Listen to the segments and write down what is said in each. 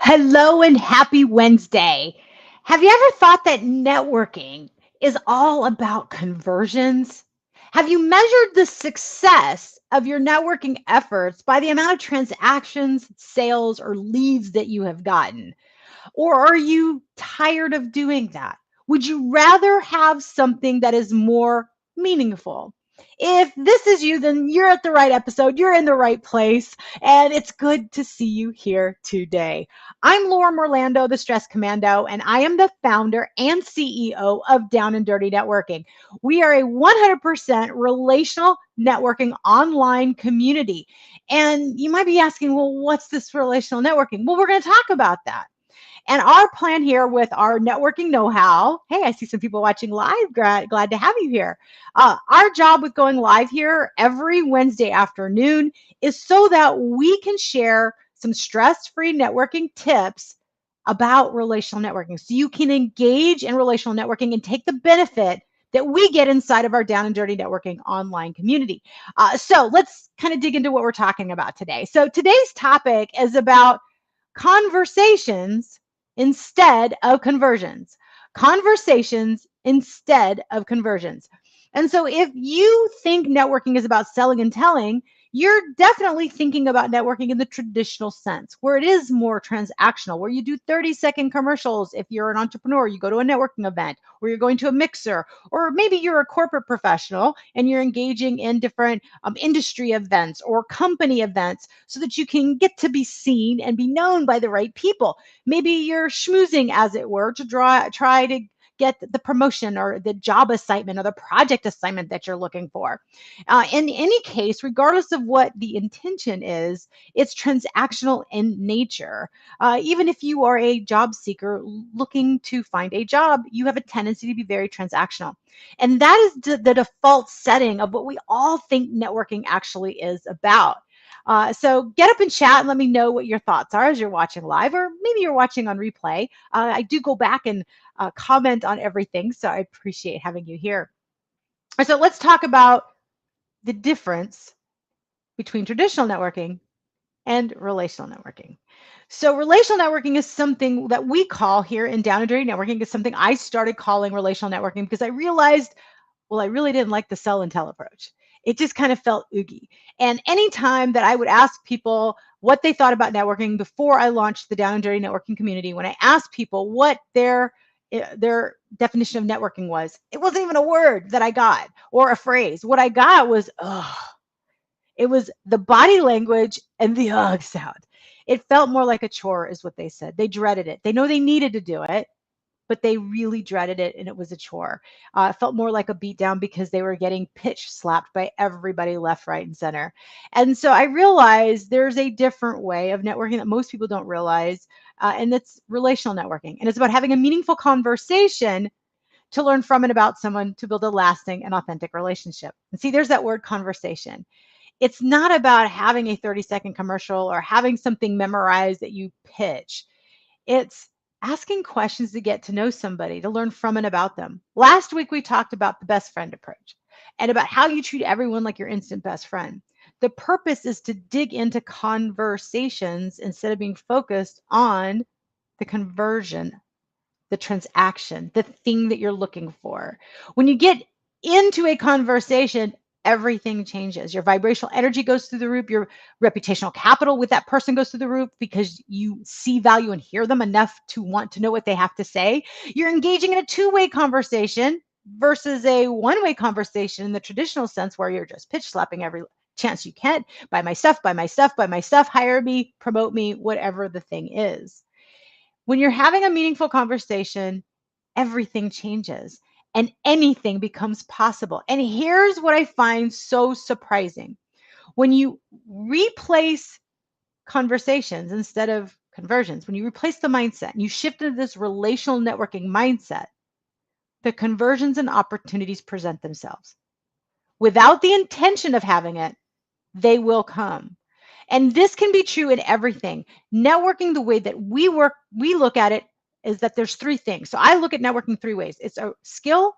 Hello and happy Wednesday. Have you ever thought that networking is all about conversions? Have you measured the success of your networking efforts by the amount of transactions, sales, or leads that you have gotten? Or are you tired of doing that? Would you rather have something that is more meaningful? If this is you, then you're at the right episode. You're in the right place. And it's good to see you here today. I'm Laura Orlando, the Stress Commando, and I am the founder and CEO of Down and Dirty Networking. We are a 100% relational networking online community. And you might be asking, well, what's this relational networking? Well, we're going to talk about that. And our plan here with our networking know how, hey, I see some people watching live. Glad to have you here. Our job with going live here every Wednesday afternoon is so that we can share some stress free networking tips about relational networking. So you can engage in relational networking and take the benefit that we get inside of our Down and Dirty Networking online community. So let's kind of dig into what we're talking about today. So today's topic is about conversations instead of conversions. Conversations instead of conversions. And so if you think networking is about selling and telling, you're definitely thinking about networking in the traditional sense, where it is more transactional, where you do 30-second commercials. If you're an entrepreneur, you go to a networking event, or you're going to a mixer, or maybe you're a corporate professional and you're engaging in different industry events or company events so that you can get to be seen and be known by the right people. Maybe you're schmoozing, as it were, to try to get the promotion or the job assignment or the project assignment that you're looking for. In any case, regardless of what the intention is, it's transactional in nature. Even if you are a job seeker looking to find a job, you have a tendency to be very transactional. And that is the default setting of what we all think networking actually is about. So get up and chat and let me know what your thoughts are as you're watching live, or maybe you're watching on replay. I do go back and comment on everything, so I appreciate having you here. So let's talk about the difference between traditional networking and relational networking. So relational networking is something that we call here in Down and Dirty Networking. Is something I started calling relational networking because I realized, well, I really didn't like the sell and tell approach. It just kind of felt oogie. And anytime that I would ask people what they thought about networking before I launched the Down and Dirty Networking community, when I asked people what their definition of networking was, it wasn't even a word that I got or a phrase. What I got was, oh, it was the body language and the ugh sound. It felt more like a chore, is what they said. They dreaded it. They know they needed to do it, but they really dreaded it and it was a chore. It felt more like a beatdown because they were getting pitch slapped by everybody left, right, and center. And so I realized there's a different way of networking that most people don't realize, and that's relational networking. And it's about having a meaningful conversation to learn from and about someone to build a lasting and authentic relationship. And see, there's that word conversation. It's not about having a 30-second commercial or having something memorized that you pitch. It's asking questions to get to know somebody, to learn from and about them. Last week, we talked about the best friend approach and about how you treat everyone like your instant best friend. The purpose is to dig into conversations instead of being focused on the conversion, the transaction, the thing that you're looking for. When you get into a conversation, everything changes. Your vibrational energy goes through the roof. Your reputational capital with that person goes through the roof because you see value and hear them enough to want to know what they have to say. You're engaging in a two-way conversation versus a one-way conversation in the traditional sense where you're just pitch slapping every chance you can. Buy my stuff, buy my stuff, buy my stuff, hire me, promote me, whatever the thing is. When you're having a meaningful conversation, everything changes and anything becomes possible. And here's what I find so surprising. When you replace conversations instead of conversions, when you replace the mindset and you shift into this relational networking mindset, the conversions and opportunities present themselves. Without the intention of having it, they will come. And this can be true in everything. Networking, the way that we look at it is that there's three things. So I look at networking three ways. It's a skill,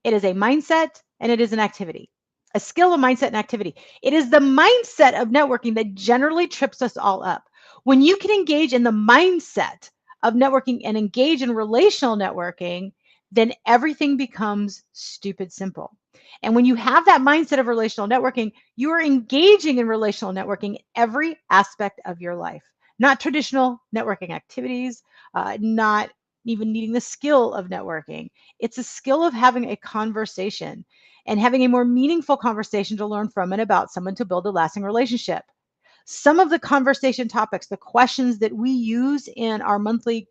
it is a mindset, and it is an activity. A skill, a mindset, and activity. It is the mindset of networking that generally trips us all up. When you can engage in the mindset of networking and engage in relational networking, then everything becomes stupid simple. And when you have that mindset of relational networking, you are engaging in relational networking every aspect of your life, not traditional networking activities, not even needing the skill of networking. It's a skill of having a conversation and having a more meaningful conversation to learn from and about someone to build a lasting relationship. Some of the conversation topics, the questions that we use in our monthly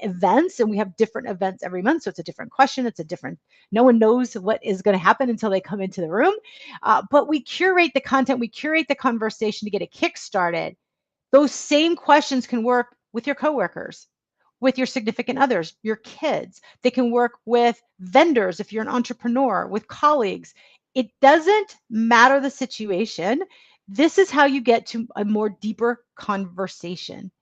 events, and we have different events every month. So it's a different question. It's a different, no one knows what is going to happen until they come into the room. But we curate the content, we curate the conversation to get a kick started. Those same questions can work with your coworkers, with your significant others, your kids. They can work with vendors if you're an entrepreneur, with colleagues. It doesn't matter the situation. This is how you get to a more deeper conversation.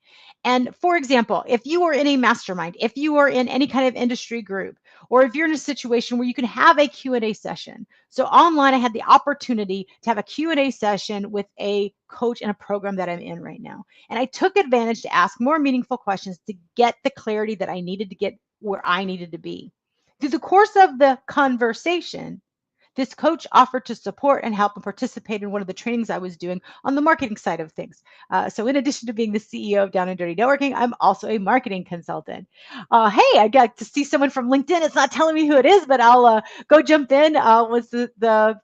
And for example, if you are in a mastermind, if you are in any kind of industry group, or if you're in a situation where you can have a Q&A session. So online, I had the opportunity to have a Q&A session with a coach in a program that I'm in right now. And I took advantage to ask more meaningful questions to get the clarity that I needed to get where I needed to be. Through the course of the conversation, this coach offered to support and help and participate in one of the trainings I was doing on the marketing side of things. So, in addition to being the CEO of Down and Dirty Networking, I'm also a marketing consultant. Hey, I got to see someone from LinkedIn. It's not telling me who it is, but I'll go jump in. Was the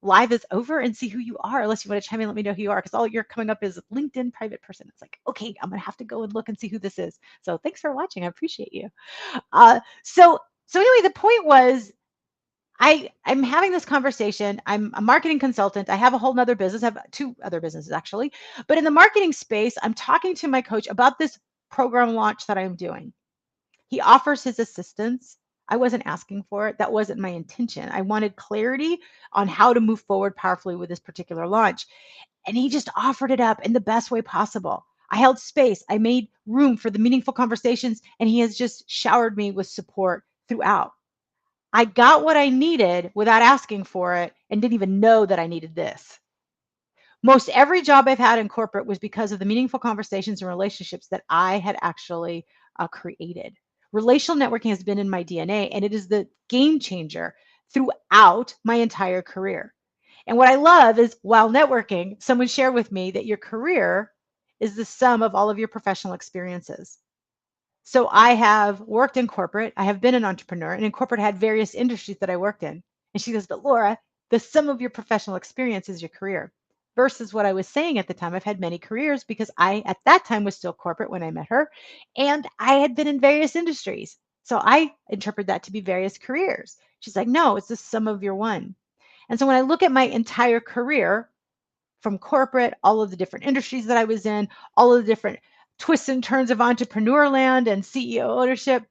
live is over and see who you are. Unless you want to chime in, let me know who you are, because all you're coming up is LinkedIn private person. It's like, okay, I'm gonna have to go and look and see who this is. So thanks for watching. I appreciate you. So anyway, the point was I'm having this conversation. I'm a marketing consultant. I have a whole nother business. I have two other businesses actually. But in the marketing space, I'm talking to my coach about this program launch that I'm doing. He offers his assistance. I wasn't asking for it. That wasn't my intention. I wanted clarity on how to move forward powerfully with this particular launch. And he just offered it up in the best way possible. I held space. I made room for the meaningful conversations, and he has just showered me with support throughout. I got what I needed without asking for it and didn't even know that I needed this. Most every job I've had in corporate was because of the meaningful conversations and relationships that I had actually created. Relational networking has been in my DNA, and it is the game changer throughout my entire career. And what I love is while networking, someone shared with me that your career is the sum of all of your professional experiences. So I have worked in corporate. I have been an entrepreneur, and in corporate I had various industries that I worked in. And she goes, but Laura, the sum of your professional experience is your career. Versus what I was saying at the time, I've had many careers because I, at that time, was still corporate when I met her, and I had been in various industries. So I interpret that to be various careers. She's like, no, it's the sum of your one. And so when I look at my entire career, from corporate, all of the different industries that I was in, all of the different twists and turns of entrepreneur land and CEO ownership.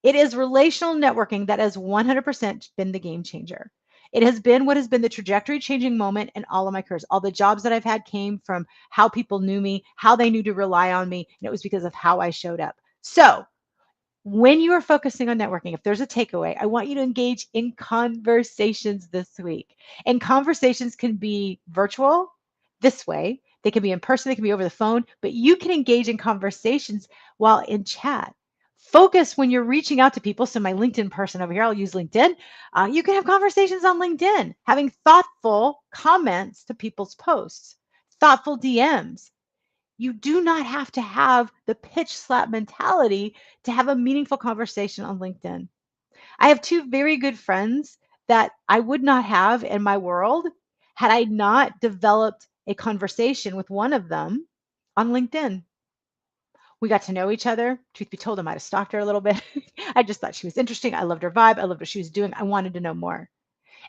It is relational networking that has 100% been the game changer. It has been what has been the trajectory changing moment in all of my careers. All the jobs that I've had came from how people knew me, how they knew to rely on me, and it was because of how I showed up. So, when you are focusing on networking, if there's a takeaway, I want you to engage in conversations this week. And conversations can be virtual this way, they can be in person, they can be over the phone, but you can engage in conversations while in chat. Focus when you're reaching out to people. So, my LinkedIn person over here, I'll use LinkedIn. You can have conversations on LinkedIn, having thoughtful comments to people's posts, thoughtful DMs. You do not have to have the pitch slap mentality to have a meaningful conversation on LinkedIn. I have two very good friends that I would not have in my world had I not developed a conversation with one of them on LinkedIn. We got to know each other. Truth be told, I might have stalked her a little bit. I just thought she was interesting. I loved her vibe. I loved what she was doing. I wanted to know more.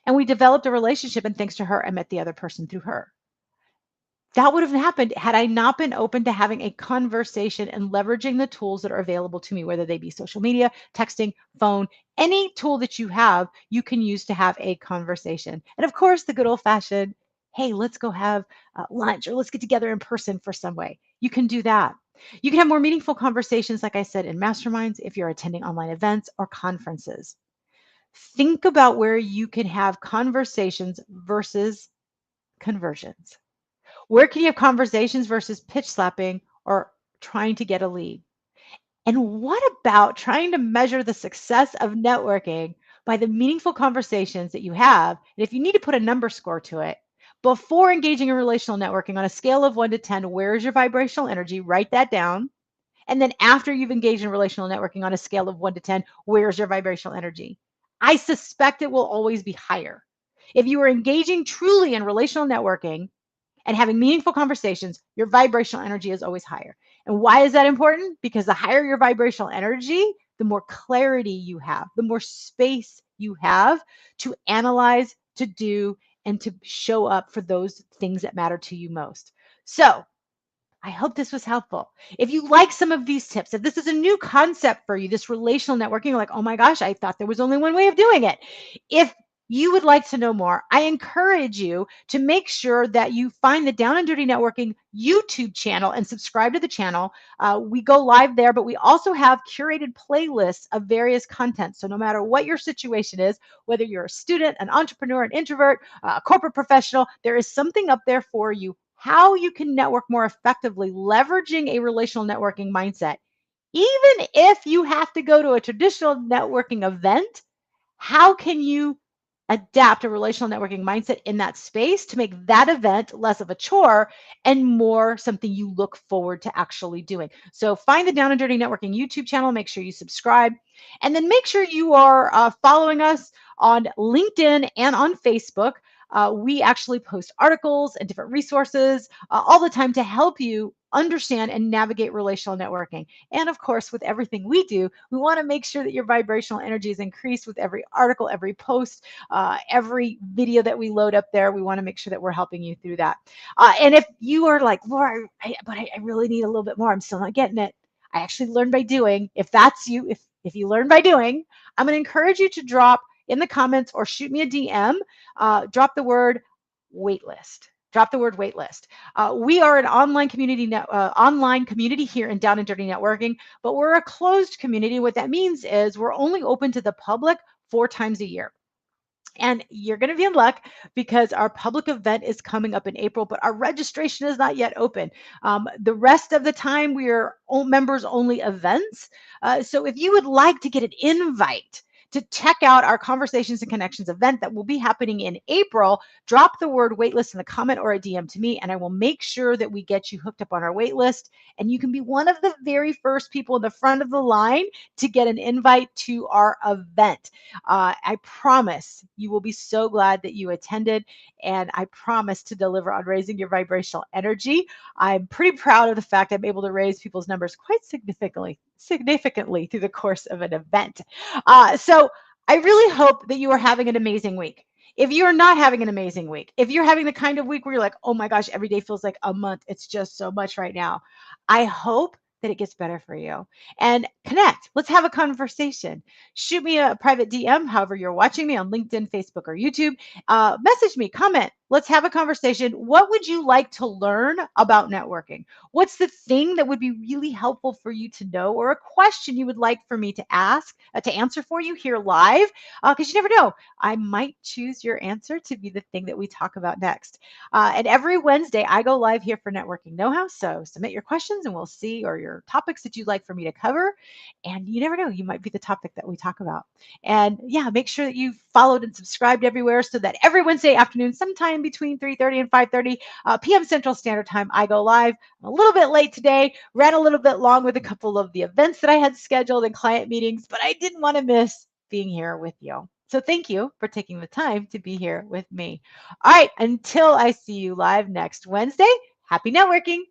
And we developed a relationship. And thanks to her, I met the other person through her. That would have happened had I not been open to having a conversation and leveraging the tools that are available to me, whether they be social media, texting, phone, any tool that you have, you can use to have a conversation. And of course, the good old fashioned, hey, let's go have lunch or let's get together in person for some way. You can do that. You can have more meaningful conversations, like I said, in masterminds if you're attending online events or conferences. Think about where you can have conversations versus conversions. Where can you have conversations versus pitch slapping or trying to get a lead? And what about trying to measure the success of networking by the meaningful conversations that you have? And if you need to put a number score to it, before engaging in relational networking on a scale of 1 to 10, where is your vibrational energy? Write that down. And then after you've engaged in relational networking on a scale of 1 to 10, where's your vibrational energy? I suspect it will always be higher. If you are engaging truly in relational networking and having meaningful conversations, your vibrational energy is always higher. And why is that important? Because the higher your vibrational energy, the more clarity you have, the more space you have to analyze, to do, and to show up for those things that matter to you most. So, I hope this was helpful. If you like some of these tips, if this is a new concept for you, this relational networking, you're like, oh my gosh, I thought there was only one way of doing it. If you would like to know more, I encourage you to make sure that you find the Down and Dirty Networking YouTube channel and subscribe to the channel. We go live there, but we also have curated playlists of various content. So no matter what your situation is, whether you're a student, an entrepreneur, an introvert, a corporate professional, there is something up there for you how you can network more effectively, leveraging a relational networking mindset. Even if you have to go to a traditional networking event, how can you adapt a relational networking mindset in that space to make that event less of a chore and more something you look forward to actually doing? So find the Down and Dirty Networking YouTube channel, make sure you subscribe, and then make sure you are following us on LinkedIn and on Facebook. We actually post articles and different resources all the time to help you understand and navigate relational networking. And of course, with everything we do, we want to make sure that your vibrational energy is increased with every article, every post, every video that we load up there. We want to make sure that we're helping you through that. And if you are like, Laura, I really need a little bit more, I'm still not getting it. I actually learned by doing. If that's you, if you learn by doing, I'm going to encourage you to drop in the comments or shoot me a DM. Drop the word waitlist. Drop the word waitlist. We are an online community here in Down and Dirty Networking, but we're a closed community. What that means is we're only open to the public 4 times a year. And you're going to be in luck because our public event is coming up in April, but our registration is not yet open. The rest of the time, we are members only events. So if you would like to get an invite to check out our Conversations and Connections event that will be happening in April, drop the word waitlist in the comment or a DM to me, and I will make sure that we get you hooked up on our waitlist. And you can be one of the very first people in the front of the line to get an invite to our event. I promise you will be so glad that you attended, and I promise to deliver on raising your vibrational energy. I'm pretty proud of the fact I'm able to raise people's numbers quite significantly through the course of an event. So I really hope that you are having an amazing week. If you're not having an amazing week, if you're having the kind of week where you're like, oh my gosh, every day feels like a month, it's just so much right now, I hope that it gets better for you. And connect. Let's have a conversation. Shoot me a private DM, however you're watching me on LinkedIn, Facebook, or YouTube. Message me, comment. Let's have a conversation. What would you like to learn about networking? What's the thing that would be really helpful for you to know, or a question you would like for me to ask, to answer for you here live? Because you never know, I might choose your answer to be the thing that we talk about next. And every Wednesday, I go live here for Networking Know-How. So submit your questions and we'll see, or your topics that you'd like for me to cover. And you never know, you might be the topic that we talk about. And yeah, make sure that you've followed and subscribed everywhere so that every Wednesday afternoon, sometime between 3:30 and 5:30 p.m. Central Standard Time, I go live. I'm a little bit late today, ran a little bit long with a couple of the events that I had scheduled and client meetings, but I didn't want to miss being here with you. So thank you for taking the time to be here with me. All right, until I see you live next Wednesday, happy networking.